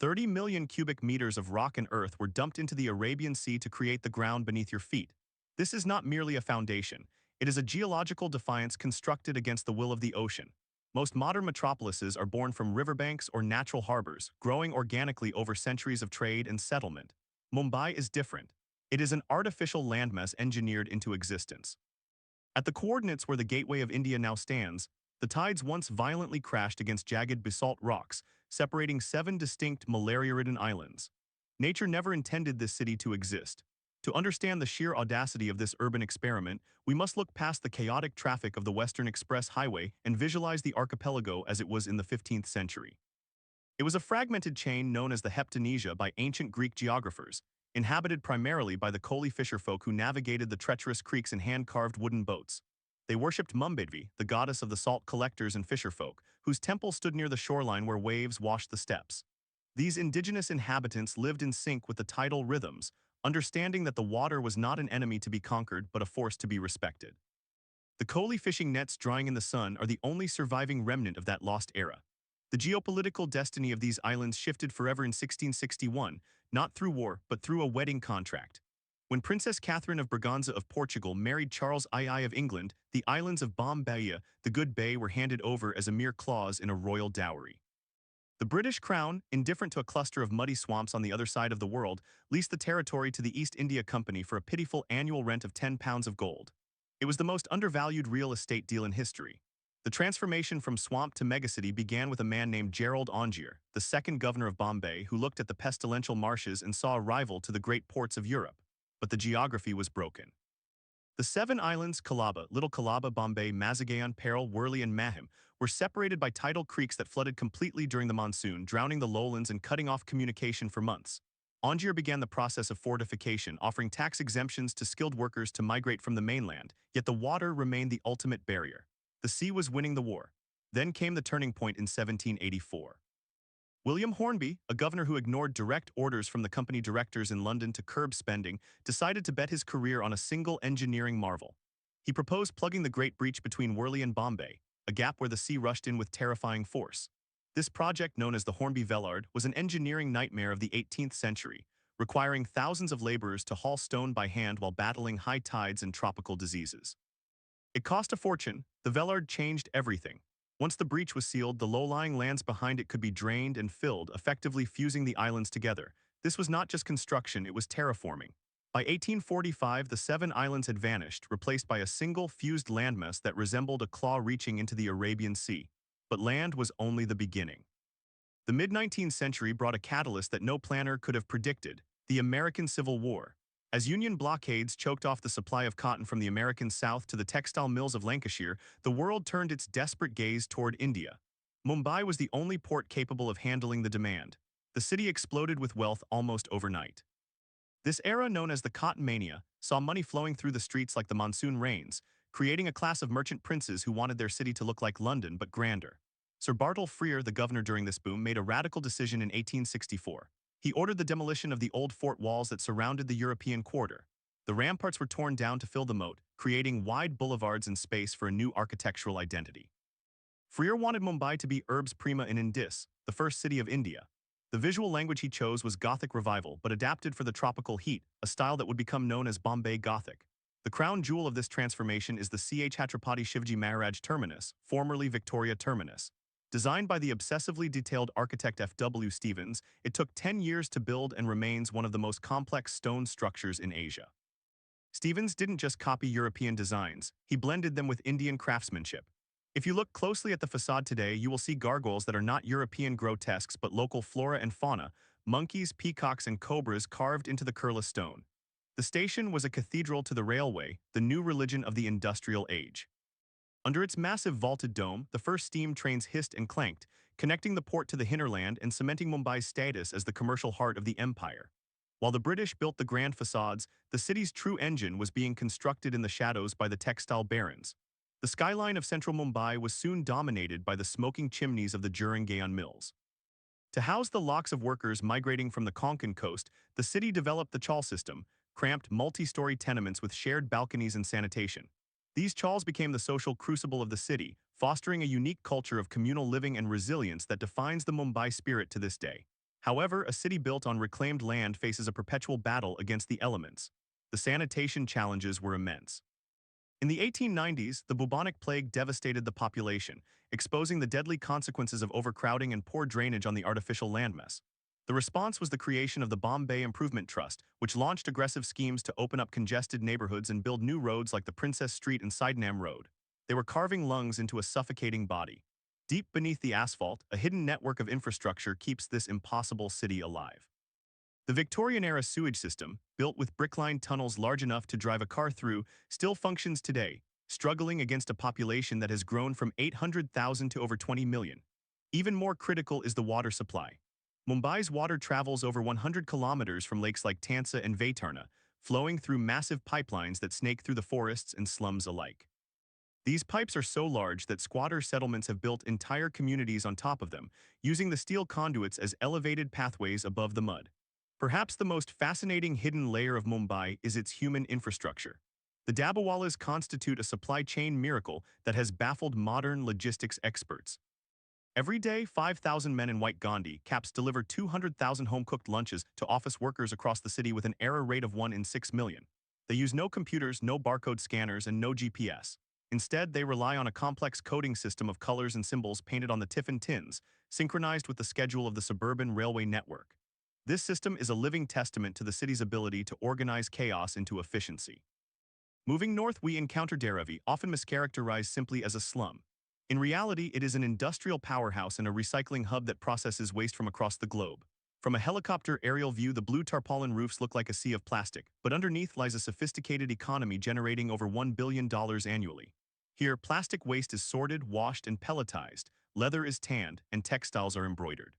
30 million cubic meters of rock and earth were dumped into the Arabian Sea to create the ground beneath your feet. This is not merely a foundation. It is a geological defiance constructed against the will of the ocean. Most modern metropolises are born from riverbanks or natural harbors, growing organically over centuries of trade and settlement. Mumbai is different. It is an artificial landmass engineered into existence. At the coordinates where the gateway of India now stands, the tides once violently crashed against jagged basalt rocks, separating 7 distinct malaria-ridden islands. Nature never intended this city to exist. To understand the sheer audacity of this urban experiment, we must look past the chaotic traffic of the Western Express Highway and visualize the archipelago as it was in the 15th century. It was a fragmented chain known as the Heptanesia by ancient Greek geographers, inhabited primarily by the Koli fisherfolk who navigated the treacherous creeks in hand-carved wooden boats. They worshipped Mumbai, the goddess of the salt collectors and fisherfolk, whose temple stood near the shoreline where waves washed the steppes. These indigenous inhabitants lived in sync with the tidal rhythms, understanding that the water was not an enemy to be conquered but a force to be respected. The Koli fishing nets drying in the sun are the only surviving remnant of that lost era. The geopolitical destiny of these islands shifted forever in 1661, not through war, but through a wedding contract. When Princess Catherine of Braganza of Portugal married Charles II of England, the islands of Bombay, the Good Bay, were handed over as a mere clause in a royal dowry. The British Crown, indifferent to a cluster of muddy swamps on the other side of the world, leased the territory to the East India Company for a pitiful annual rent of £10 of gold. It was the most undervalued real estate deal in history. The transformation from swamp to megacity began with a man named Gerald Ongier, the second governor of Bombay, who looked at the pestilential marshes and saw a rival to the great ports of Europe. But the geography was broken. The 7 islands, Colaba, Little Colaba, Bombay, Mazagaon, Peril, Worli, and Mahim, were separated by tidal creeks that flooded completely during the monsoon, drowning the lowlands and cutting off communication for months. Ongier began the process of fortification, offering tax exemptions to skilled workers to migrate from the mainland, yet the water remained the ultimate barrier. The sea was winning the war. Then came the turning point in 1784. William Hornby, a governor who ignored direct orders from the company directors in London to curb spending, decided to bet his career on a single engineering marvel. He proposed plugging the Great Breach between Worli and Bombay, a gap where the sea rushed in with terrifying force. This project, known as the Hornby Vellard, was an engineering nightmare of the 18th century, requiring thousands of laborers to haul stone by hand while battling high tides and tropical diseases. It cost a fortune. The Vellard changed everything. Once the breach was sealed, the low-lying lands behind it could be drained and filled, effectively fusing the islands together. This was not just construction, it was terraforming. By 1845, the 7 islands had vanished, replaced by a single fused landmass that resembled a claw reaching into the Arabian Sea. But land was only the beginning. The mid-19th century brought a catalyst that no planner could have predicted: the American Civil War. As Union blockades choked off the supply of cotton from the American South to the textile mills of Lancashire, the world turned its desperate gaze toward India. Mumbai was the only port capable of handling the demand. The city exploded with wealth almost overnight. This era, known as the Cotton Mania, saw money flowing through the streets like the monsoon rains, creating a class of merchant princes who wanted their city to look like London but grander. Sir Bartle Frere, the governor during this boom, made a radical decision in 1864. He ordered the demolition of the old fort walls that surrounded the European quarter. The ramparts were torn down to fill the moat, creating wide boulevards and space for a new architectural identity. Frere wanted Mumbai to be Urbs Prima in Indis, the first city of India. The visual language he chose was Gothic revival, but adapted for the tropical heat, a style that would become known as Bombay Gothic. The crown jewel of this transformation is the Chhatrapati Shivaji Maharaj Terminus, formerly Victoria Terminus. Designed by the obsessively detailed architect F.W. Stevens, it took 10 years to build and remains one of the most complex stone structures in Asia. Stevens didn't just copy European designs, he blended them with Indian craftsmanship. If you look closely at the facade today, you will see gargoyles that are not European grotesques but local flora and fauna, monkeys, peacocks, and cobras carved into the Kurla stone. The station was a cathedral to the railway, the new religion of the industrial age. Under its massive vaulted dome, the first steam trains hissed and clanked, connecting the port to the hinterland and cementing Mumbai's status as the commercial heart of the empire. While the British built the grand facades, the city's true engine was being constructed in the shadows by the textile barons. The skyline of central Mumbai was soon dominated by the smoking chimneys of the Jurangayaan mills. To house the lakhs of workers migrating from the Konkan coast, the city developed the chawl system, cramped multi-story tenements with shared balconies and sanitation. These chawls became the social crucible of the city, fostering a unique culture of communal living and resilience that defines the Mumbai spirit to this day. However, a city built on reclaimed land faces a perpetual battle against the elements. The sanitation challenges were immense. In the 1890s, the bubonic plague devastated the population, exposing the deadly consequences of overcrowding and poor drainage on the artificial landmass. The response was the creation of the Bombay Improvement Trust, which launched aggressive schemes to open up congested neighborhoods and build new roads like the Princess Street and Sydenham Road. They were carving lungs into a suffocating body. Deep beneath the asphalt, a hidden network of infrastructure keeps this impossible city alive. The Victorian-era sewage system, built with brick-lined tunnels large enough to drive a car through, still functions today, struggling against a population that has grown from 800,000 to over 20 million. Even more critical is the water supply. Mumbai's water travels over 100 kilometers from lakes like Tansa and Vaitarna, flowing through massive pipelines that snake through the forests and slums alike. These pipes are so large that squatter settlements have built entire communities on top of them, using the steel conduits as elevated pathways above the mud. Perhaps the most fascinating hidden layer of Mumbai is its human infrastructure. The Dabbawalas constitute a supply chain miracle that has baffled modern logistics experts. Every day, 5,000 men in white Gandhi caps deliver 200,000 home-cooked lunches to office workers across the city with an error rate of 1 in 6 million. They use no computers, no barcode scanners, and no GPS. Instead, they rely on a complex coding system of colors and symbols painted on the tiffin tins, synchronized with the schedule of the suburban railway network. This system is a living testament to the city's ability to organize chaos into efficiency. Moving north, we encounter Dharavi, often mischaracterized simply as a slum. In reality, it is an industrial powerhouse and a recycling hub that processes waste from across the globe. From a helicopter aerial view, the blue tarpaulin roofs look like a sea of plastic, but underneath lies a sophisticated economy generating over $1 billion annually. Here, plastic waste is sorted, washed, and pelletized, leather is tanned, and textiles are embroidered.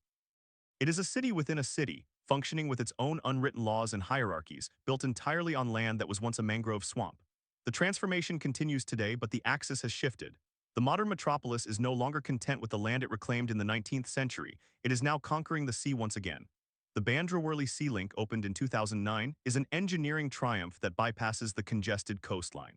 It is a city within a city, functioning with its own unwritten laws and hierarchies, built entirely on land that was once a mangrove swamp. The transformation continues today, but the axis has shifted. The modern metropolis is no longer content with the land it reclaimed in the 19th century. It is now conquering the sea once again. The Bandra-Worli Sea Link, opened in 2009, is an engineering triumph that bypasses the congested coastline.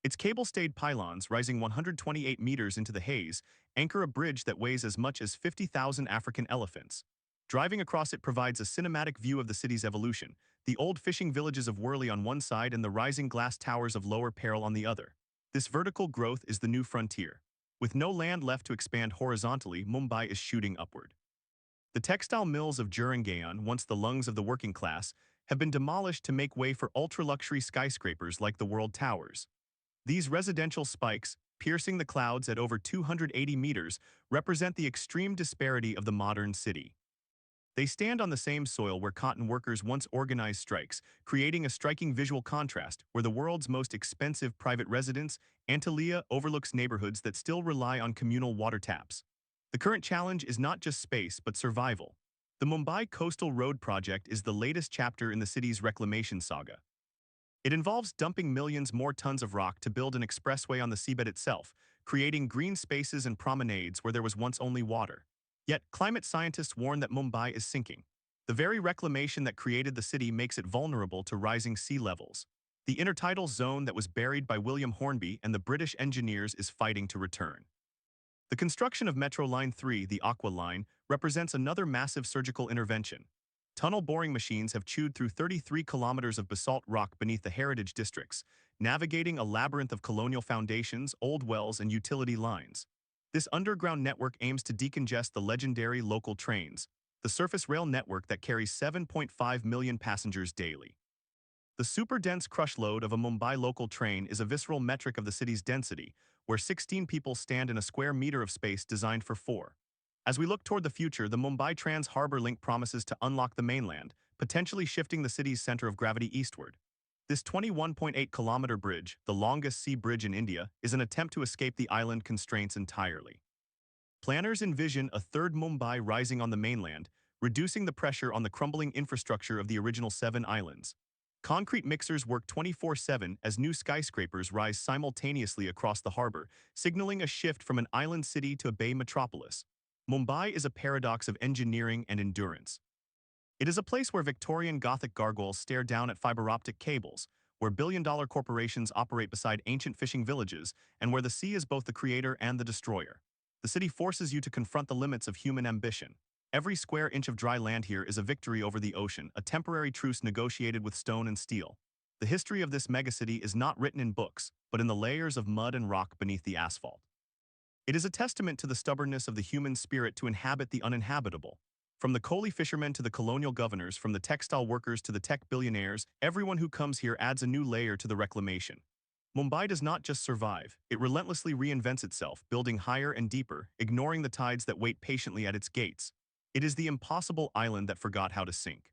Its cable-stayed pylons, rising 128 meters into the haze, anchor a bridge that weighs as much as 50,000 African elephants. Driving across it provides a cinematic view of the city's evolution, the old fishing villages of Worli on one side and the rising glass towers of Lower Peril on the other. This vertical growth is the new frontier. With no land left to expand horizontally, Mumbai is shooting upward. The textile mills of Jurangaon, once the lungs of the working class, have been demolished to make way for ultra-luxury skyscrapers like the World Towers. These residential spikes, piercing the clouds at over 280 meters, represent the extreme disparity of the modern city. They stand on the same soil where cotton workers once organized strikes, creating a striking visual contrast where the world's most expensive private residence, Antalya, overlooks neighborhoods that still rely on communal water taps. The current challenge is not just space, but survival. The Mumbai Coastal Road Project is the latest chapter in the city's reclamation saga. It involves dumping millions more tons of rock to build an expressway on the seabed itself, creating green spaces and promenades where there was once only water. Yet, climate scientists warn that Mumbai is sinking. The very reclamation that created the city makes it vulnerable to rising sea levels. The intertidal zone that was buried by William Hornby and the British engineers is fighting to return. The construction of Metro Line 3, the Aqua Line, represents another massive surgical intervention. Tunnel boring machines have chewed through 33 kilometers of basalt rock beneath the heritage districts, navigating a labyrinth of colonial foundations, old wells, and utility lines. This underground network aims to decongest the legendary local trains, the surface rail network that carries 7.5 million passengers daily. The super-dense crush load of a Mumbai local train is a visceral metric of the city's density, where 16 people stand in a square meter of space designed for 4. As we look toward the future, the Mumbai Trans-Harbour Link promises to unlock the mainland, potentially shifting the city's center of gravity eastward. This 21.8-kilometer bridge, the longest sea bridge in India, is an attempt to escape the island constraints entirely. Planners envision a third Mumbai rising on the mainland, reducing the pressure on the crumbling infrastructure of the original 7 islands. Concrete mixers work 24/7 as new skyscrapers rise simultaneously across the harbor, signaling a shift from an island city to a bay metropolis. Mumbai is a paradox of engineering and endurance. It is a place where Victorian Gothic gargoyles stare down at fiber-optic cables, where billion-dollar corporations operate beside ancient fishing villages, and where the sea is both the creator and the destroyer. The city forces you to confront the limits of human ambition. Every square inch of dry land here is a victory over the ocean, a temporary truce negotiated with stone and steel. The history of this megacity is not written in books, but in the layers of mud and rock beneath the asphalt. It is a testament to the stubbornness of the human spirit to inhabit the uninhabitable. From the Koli fishermen to the colonial governors, from the textile workers to the tech billionaires, everyone who comes here adds a new layer to the reclamation. Mumbai does not just survive, it relentlessly reinvents itself, building higher and deeper, ignoring the tides that wait patiently at its gates. It is the impossible island that forgot how to sink.